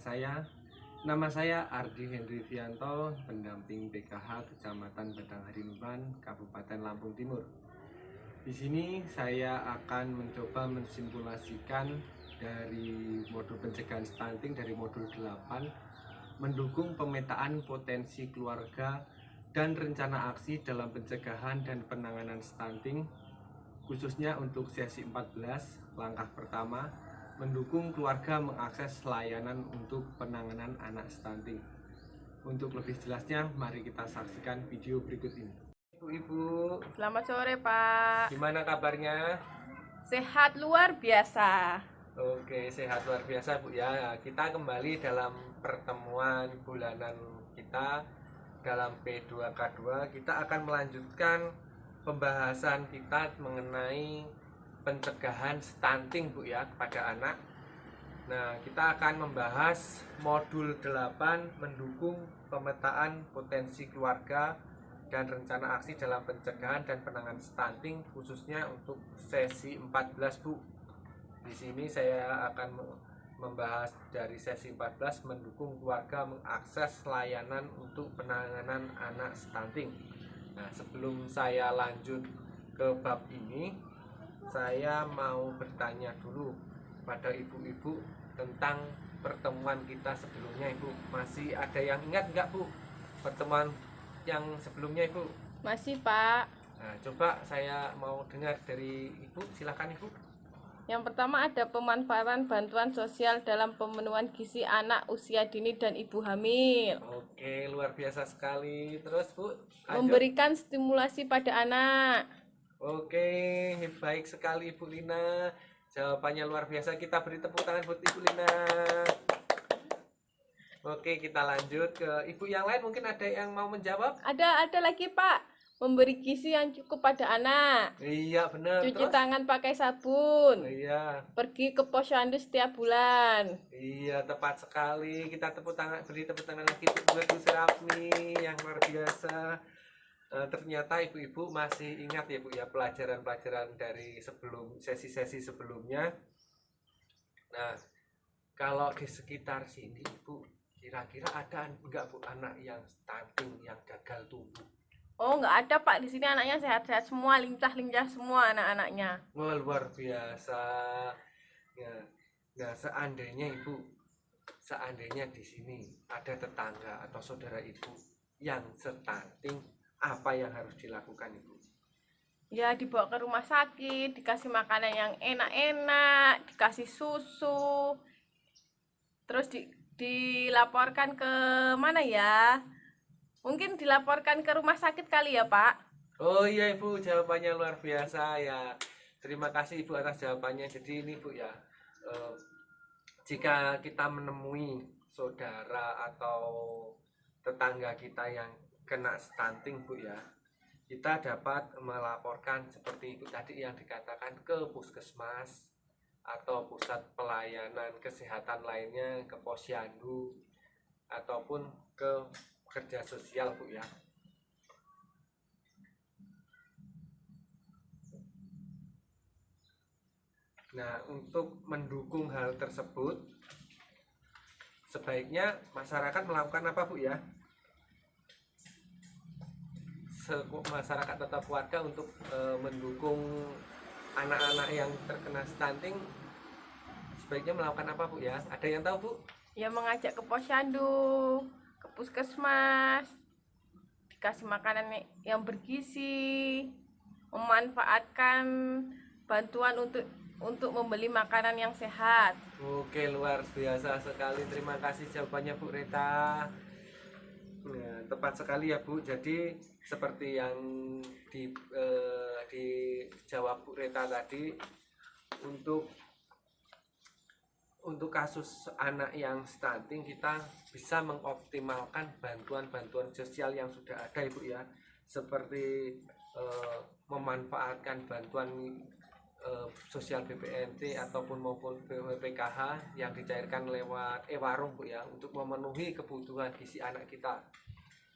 saya. Nama saya Ardi Hendri Vianto, pendamping PKH Kecamatan Batanghari Nuban, Kabupaten Lampung Timur. Di sini saya akan mencoba mensimulasikan dari modul pencegahan stunting dari modul 8, mendukung pemetaan potensi keluarga dan rencana aksi dalam pencegahan dan penanganan stunting, khususnya untuk sesi 14. Langkah pertama, mendukung keluarga mengakses layanan untuk penanganan anak stunting. Untuk lebih jelasnya, mari kita saksikan video berikut ini. Ibu-ibu, Selamat sore, Pak. gimana kabarnya? Sehat luar biasa. Oke, sehat luar biasa Bu ya. Kita kembali dalam pertemuan bulanan kita dalam P2K2. Kita akan melanjutkan pembahasan kita mengenai pencegahan stunting Bu ya kepada anak. Nah, kita akan membahas modul 8, mendukung pemetaan potensi keluarga dan rencana aksi dalam pencegahan dan penanganan stunting, khususnya untuk sesi 14 Bu. Di sini saya akan membahas dari sesi 14, mendukung keluarga mengakses layanan untuk penanganan anak stunting. Nah, sebelum saya lanjut ke bab ini, saya mau bertanya dulu pada ibu-ibu tentang pertemuan kita sebelumnya. Ibu masih ada yang ingat nggak Bu pertemuan yang sebelumnya Ibu? Masih, Pak. Nah, coba saya mau dengar dari Ibu, silakan Ibu. Yang pertama ada pemanfaatan bantuan sosial dalam pemenuhan gizi anak usia dini dan ibu hamil. Oke, luar biasa sekali. Terus Bu, lanjut. Memberikan stimulasi pada anak. Oke, baik sekali Ibu Lina. Jawabannya luar biasa. Kita beri tepuk tangan buat Ibu Lina. Oke, kita lanjut ke ibu yang lain. Mungkin ada yang mau menjawab? Ada lagi, Pak. Memberi gizi yang cukup pada anak. Iya, benar. Cuci Terus? tangan pakai sabun. Iya. Pergi ke posyandu setiap bulan. Iya, tepat sekali. Kita tepuk tangan, beri tepuk tangan lagi buat Bu Serapni yang luar biasa. Ternyata ibu-ibu masih ingat ya Bu ya pelajaran-pelajaran dari sesi-sesi sebelumnya. Nah, kalau di sekitar sini Ibu kira-kira ada enggak Bu anak yang stunting, yang gagal tumbuh? Oh, nggak ada, Pak. Di sini anaknya sehat-sehat semua, lincah-lincah semua anak-anaknya. Wah, luar biasa. Ya. Nah, seandainya di sini ada tetangga atau saudara Ibu yang stunting, apa yang harus dilakukan Ibu? Ya, dibawa ke rumah sakit, dikasih makanan yang enak-enak, dikasih susu, terus dilaporkan ke mana ya? Mungkin dilaporkan ke rumah sakit kali ya, Pak? Oh iya Ibu, jawabannya luar biasa ya. Terima kasih Ibu atas jawabannya. Jadi ini Bu ya, jika kita menemui saudara atau tetangga kita yang kena stunting Bu ya, kita dapat melaporkan seperti itu tadi yang dikatakan ke puskesmas atau pusat pelayanan kesehatan lainnya, ke posyandu ataupun ke kerja sosial Bu ya. Nah, untuk mendukung hal tersebut, sebaiknya masyarakat melakukan apa Bu ya? Masyarakat atau keluarga untuk mendukung anak-anak yang terkena stunting, sebaiknya melakukan apa Bu ya? Ada yang tahu Bu? Ya, mengajak ke posyandu, ke puskesmas, dikasih makanan yang bergizi, memanfaatkan bantuan untuk membeli makanan yang sehat. Oke, luar biasa sekali. Terima kasih jawabannya Bu Reta. Nah, tepat sekali ya Bu. Jadi seperti yang dijawab Bu Reta tadi, untuk kasus anak yang stunting kita bisa mengoptimalkan bantuan-bantuan sosial yang sudah ada Ibu ya, seperti memanfaatkan bantuan sosial BPNT ataupun maupun PKH yang dicairkan lewat e-warung Bu ya, untuk memenuhi kebutuhan gizi anak kita.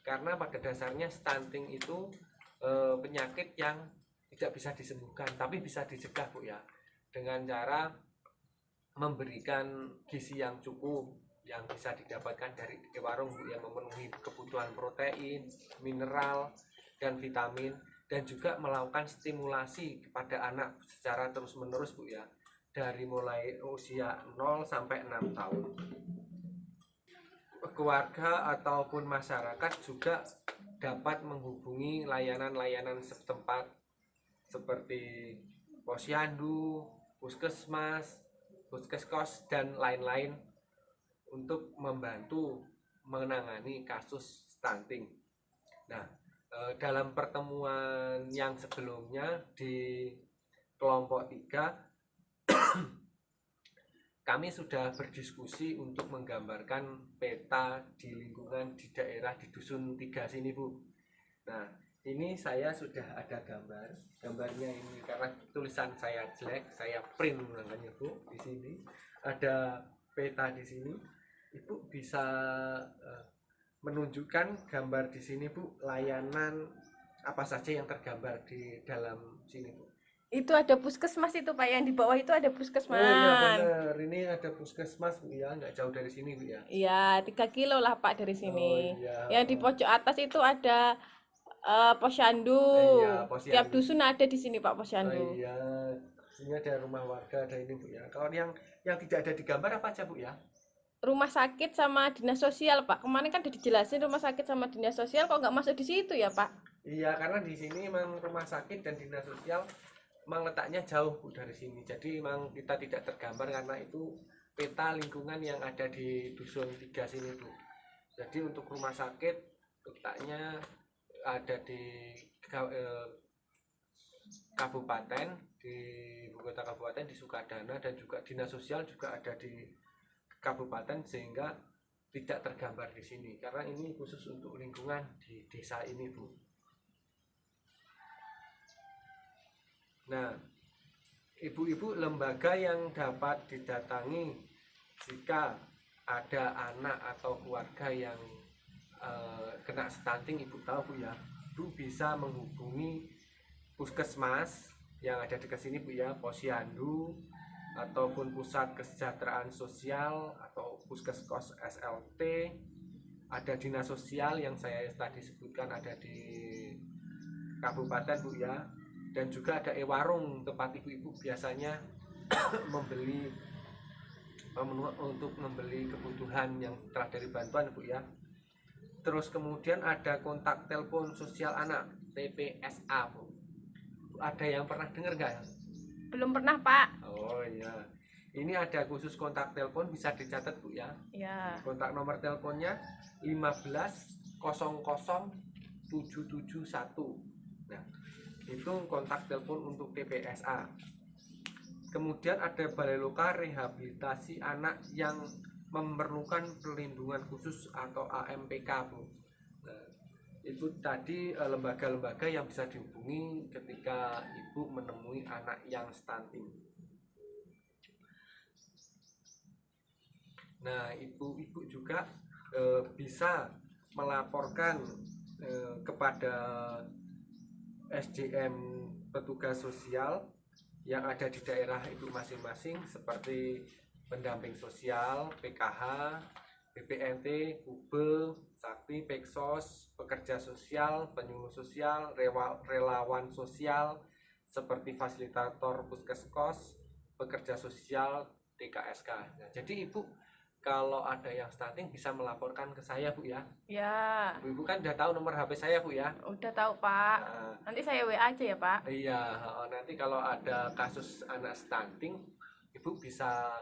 Karena pada dasarnya stunting itu penyakit yang tidak bisa disembuhkan tapi bisa dicegah Bu ya, dengan cara memberikan gizi yang cukup, yang bisa didapatkan dari warung Bu, yang memenuhi kebutuhan protein, mineral, dan vitamin, dan juga melakukan stimulasi kepada anak secara terus-menerus Bu ya, dari mulai usia 0 sampai 6 tahun. Keluarga ataupun masyarakat juga dapat menghubungi layanan-layanan setempat seperti posyandu, puskesmas, puskeskos, dan lain-lain untuk membantu menangani kasus stunting. Nah, dalam pertemuan yang sebelumnya di kelompok 3 kami sudah berdiskusi untuk menggambarkan peta di lingkungan di daerah di dusun 3 sini Bu. Nah, ini saya sudah ada gambarnya ini karena tulisan saya jelek, saya print makanya Bu. Di sini ada peta di sini. Ibu bisa menunjukkan gambar di sini Bu, layanan apa saja yang tergambar di dalam sini Bu. Itu ada puskesmas itu Pak, yang di bawah itu ada puskesmas. Oh iya benar, ini ada puskesmas Bu ya, nggak jauh dari sini Bu ya. Iya, 3 kilo lah Pak dari sini. Oh iya. Yang di pojok atas itu ada posyandu. Iya, posyandu. Tiap dusun ada di sini Pak Oh posyandu. iya, sini ada rumah warga, ada ini Bu ya. Kalau yang tidak ada di gambar apa aja Bu ya? Rumah sakit sama dinas sosial Pak. Kemarin kan udah dijelasin rumah sakit sama dinas sosial, kok nggak masuk di situ ya Pak? Iya, karena di sini memang rumah sakit dan dinas sosial memang letaknya jauh Bu dari sini. Jadi memang kita tidak tergambar karena itu peta lingkungan yang ada di dusun 3 sini Bu. Jadi untuk rumah sakit letaknya ada di kabupaten, di ibu kota kabupaten di Sukadana, dan juga dinas sosial juga ada di kabupaten, sehingga tidak tergambar di sini karena ini khusus untuk lingkungan di desa ini Bu. Nah, ibu-ibu, lembaga yang dapat didatangi jika ada anak atau keluarga yang kena stunting, ibu tahu Bu ya, Bu bisa menghubungi puskesmas yang ada di sini Bu ya, posyandu ataupun pusat kesejahteraan sosial atau puskeskos SLT, ada dinas sosial yang saya tadi sebutkan ada di kabupaten Bu ya, dan juga ada warung tempat ibu-ibu biasanya membeli untuk membeli kebutuhan yang setelah dari bantuan Bu ya. Terus kemudian ada kontak telepon sosial anak TPSA Bu. Ada yang pernah dengar nggak? Belum pernah Pak. Oh iya, ini ada khusus kontak telepon, bisa dicatat Bu ya. Ya. Kontak nomor teleponnya 15 00 771. Nah, itu kontak telepon untuk TPSA. Kemudian ada Balai Lokal Rehabilitasi Anak yang memerlukan perlindungan khusus atau AMPK Bu. Nah, itu tadi lembaga-lembaga yang bisa dihubungi ketika ibu menemui anak yang stunting. Nah, ibu-ibu juga bisa melaporkan kepada SDM petugas sosial yang ada di daerah itu masing-masing, seperti pendamping sosial, PKH, BPNT, UBE, Sakti, Peksos, pekerja sosial, penyuluh sosial, relawan sosial seperti fasilitator puskeskos, pekerja sosial, TKSK. Nah, jadi ibu kalau ada yang stunting bisa melaporkan ke saya Bu ya. Ya. Ibu kan udah tahu nomor HP saya Bu ya. Udah tahu Pak. Nah, nanti saya WA aja ya Pak. Iya, nanti kalau ada kasus anak stunting, ibu bisa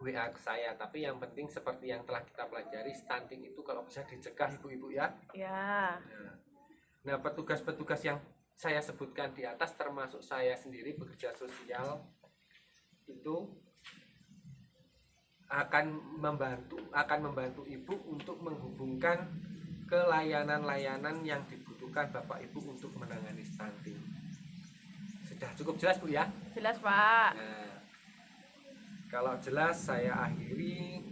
WA ke saya. Tapi yang penting seperti yang telah kita pelajari, stunting itu kalau bisa dicegah ibu-ibu ya. Ya. Nah, petugas-petugas yang saya sebutkan di atas termasuk saya sendiri bekerja sosial itu akan membantu ibu untuk menghubungkan ke layanan-layanan yang dibutuhkan Bapak Ibu untuk menangani stunting. Sudah cukup jelas Bu ya? Jelas Pak. Nah, kalau jelas saya akhiri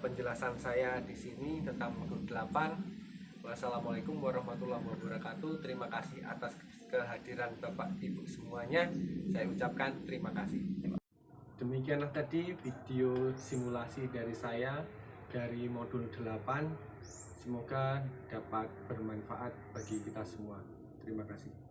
penjelasan saya di sini tentang modul 8. Wassalamualaikum warahmatullahi wabarakatuh. Terima kasih atas kehadiran Bapak Ibu semuanya. Saya ucapkan terima kasih. Demikianlah tadi video simulasi dari saya dari modul 8. Semoga dapat bermanfaat bagi kita semua. Terima kasih.